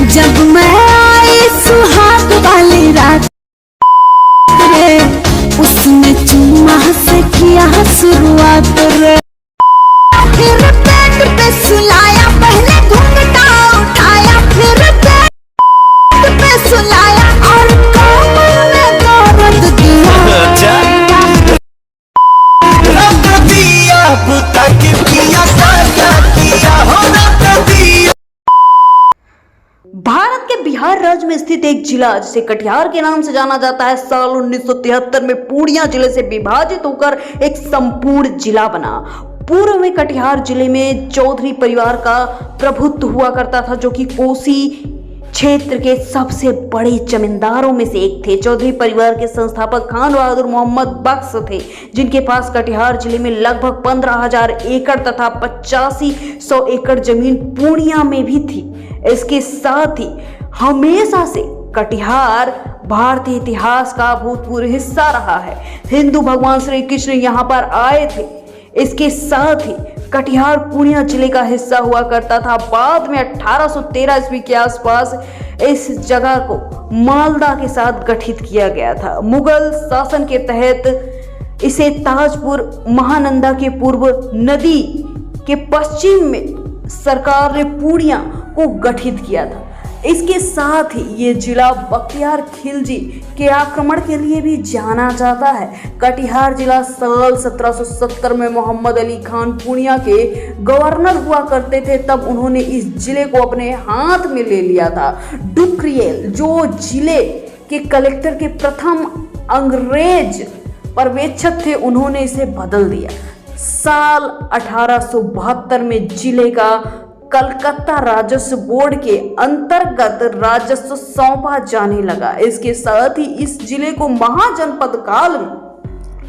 जब मैं आई सुहाग वाली रात रे, उसने चुम्मा से किया शुरुआत रे। फिर पेट पे सुलाया, पहले घूंघटा उठाया, फिर पेट पे सुलाया और कमर में दर्द दिया। भारत के बिहार राज्य में स्थित एक जिला जिसे कटिहार के नाम से जाना जाता है, साल 1973 में पूर्णिया जिले से विभाजित होकर एक संपूर्ण जिला बना। पूर्व में कटिहार जिले में चौधरी परिवार का प्रभुत्व हुआ करता था, जो कि कोसी क्षेत्र के सबसे बड़े जमींदारों में से एक थे। चौधरी परिवार के संस्थापक खान बहादुर मोहम्मद बख्श थे, जिनके पास कटिहार जिले में लगभग 15,000 एकड़ तथा 8500 एकड़ जमीन पूर्णिया में भी थी। इसके साथ ही हमेशा से कटिहार भारतीय इतिहास का भूतपूर्व हिस्सा रहा है। हिंदू भगवान श्री कृष्ण यहाँ पर आए थे। इसके साथ ही कटिहार पूर्णिया जिले का हिस्सा हुआ करता था। बाद में 1813 ईस्वी के आसपास इस जगह को मालदा के साथ गठित किया गया था। मुगल शासन के तहत इसे ताजपुर महानंदा के पूर्व नदी के पश्चिम में सरकार ने पूर्णिया को गठित किया था। इसके साथ ही ये जिला बख्तियार खिलजी के आक्रमण के लिए भी जाना जाता है। कटिहार जिला साल 1770 में मोहम्मद अली खान पूर्णिया के गवर्नर हुआ करते थे, तब उन्होंने इस जिले को अपने हाथ में ले लिया था। डुक्रियल जो जिले के कलेक्टर के प्रथम अंग्रेज पर्यवेक्षक थे, उन्होंने इसे बदल दिया। साल 1872 में जिले का कलकत्ता राजस्व बोर्ड के अंतर्गत राजस्व सौंपा जाने लगा। इसके साथ ही इस जिले को महाजनपद काल में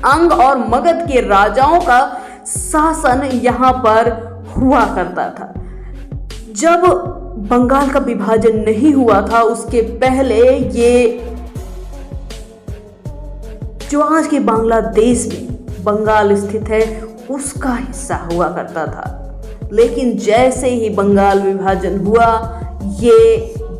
अंग और मगध के राजाओं का शासन यहाँ पर हुआ करता था। जब बंगाल का विभाजन नहीं हुआ था, उसके पहले ये जो आज के बांग्लादेश में बंगाल स्थित है, उसका हिस्सा हुआ करता था। लेकिन जैसे ही बंगाल विभाजन हुआ, ये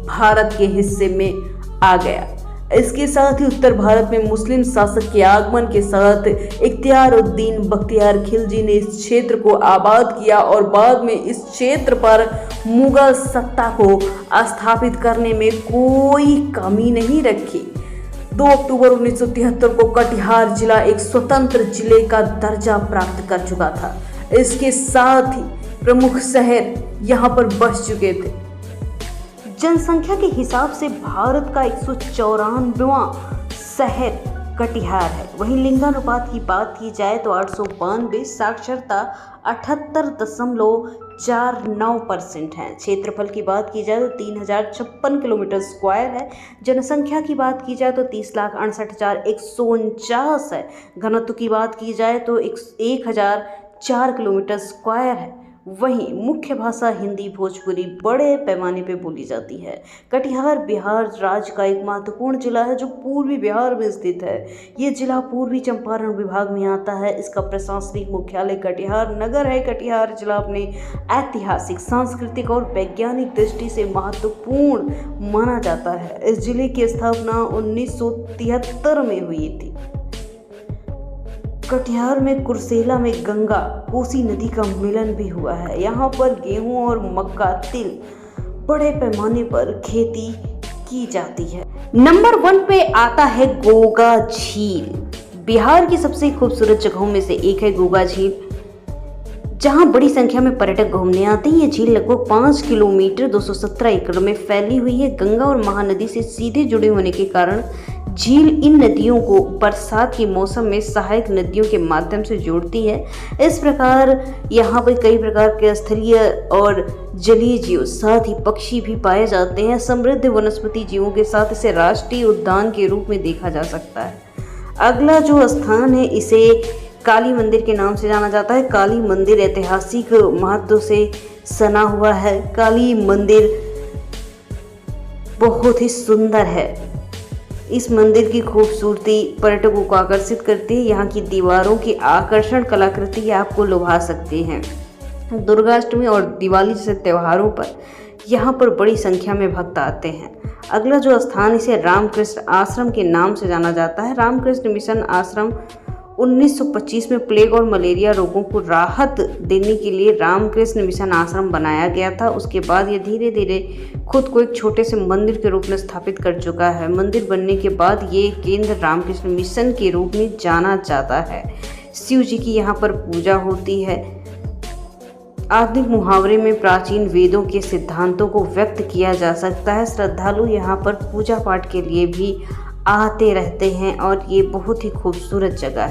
भारत के हिस्से में आ गया। इसके साथ ही उत्तर भारत में मुस्लिम शासक के आगमन के साथ इख्तियारुद्दीन बख्तियार खिलजी ने इस क्षेत्र को आबाद किया और बाद में इस क्षेत्र पर मुगल सत्ता को स्थापित करने में कोई कमी नहीं रखी। 2 अक्टूबर 1973 को कटिहार जिला एक स्वतंत्र जिले का दर्जा प्राप्त कर चुका था। इसके साथ ही प्रमुख शहर यहाँ पर बस चुके थे। जनसंख्या के हिसाब से भारत का 194वां शहर कटिहार है। वहीं लिंगानुपात की बात की जाए तो 892, साक्षरता 78.49% है। क्षेत्रफल की बात की जाए तो 3056 किलोमीटर स्क्वायर है। जनसंख्या की बात की जाए तो 30,68,149 है। घनत्व की बात की जाए तो 1004 किलोमीटर स्क्वायर है। वहीं मुख्य भाषा हिंदी भोजपुरी बड़े पैमाने पर बोली जाती है। कटिहार बिहार राज्य का एक महत्वपूर्ण जिला है जो पूर्वी बिहार में स्थित है। ये जिला पूर्वी चंपारण विभाग में आता है। इसका प्रशासनिक मुख्यालय कटिहार नगर है। कटिहार जिला अपने ऐतिहासिक, सांस्कृतिक और वैज्ञानिक दृष्टि से महत्वपूर्ण माना जाता है। इस जिले की स्थापना 1973 में हुई थी। कटिहार में कुर्सेला में गंगा कोसी नदी का मिलन भी हुआ है। यहाँ पर गेहूं और मक्का, तिल बड़े पैमाने पर खेती की जाती है। नंबर 1 पे आता है गोगा झील। बिहार की सबसे खूबसूरत जगहों में से एक है गोगा झील, जहां बड़ी संख्या में पर्यटक घूमने आते हैं। ये झील लगभग 5 किलोमीटर 217 एकड़ में फैली हुई है। गंगा और महानदी से सीधे जुड़े होने के कारण झील इन नदियों को बरसात के मौसम में सहायक नदियों के माध्यम से जोड़ती है। इस प्रकार यहाँ पर कई प्रकार के स्थलीय और जलीय जीव, साथ ही पक्षी भी पाए जाते हैं। समृद्ध वनस्पति जीवों के साथ इसे राष्ट्रीय उद्यान के रूप में देखा जा सकता है। अगला जो स्थान है, इसे काली मंदिर के नाम से जाना जाता है। काली मंदिर ऐतिहासिक महत्व से सना हुआ है। काली मंदिर बहुत ही सुंदर है। इस मंदिर की खूबसूरती पर्यटकों को आकर्षित करती है। यहाँ की दीवारों की आकर्षण कलाकृति आपको लुभा सकती हैं। दुर्गाष्टमी और दिवाली जैसे त्योहारों पर यहाँ पर बड़ी संख्या में भक्त आते हैं। अगला जो स्थान, इसे रामकृष्ण आश्रम के नाम से जाना जाता है। रामकृष्ण मिशन आश्रम 1925 में प्लेग और मलेरिया रोगों को राहत देने के लिए रामकृष्ण मिशन आश्रम बनाया गया था। उसके बाद ये धीरे धीरे खुद को एक छोटे से मंदिर के रूप में स्थापित कर चुका है। मंदिर बनने के बाद ये केंद्र रामकृष्ण मिशन के रूप में जाना जाता है। शिव जी की यहाँ पर पूजा होती है। आधुनिक मुहावरे में प्राचीन वेदों के सिद्धांतों को व्यक्त किया जा सकता है। श्रद्धालु यहाँ पर पूजा पाठ के लिए भी आते रहते हैं और ये बहुत ही खूबसूरत जगह है।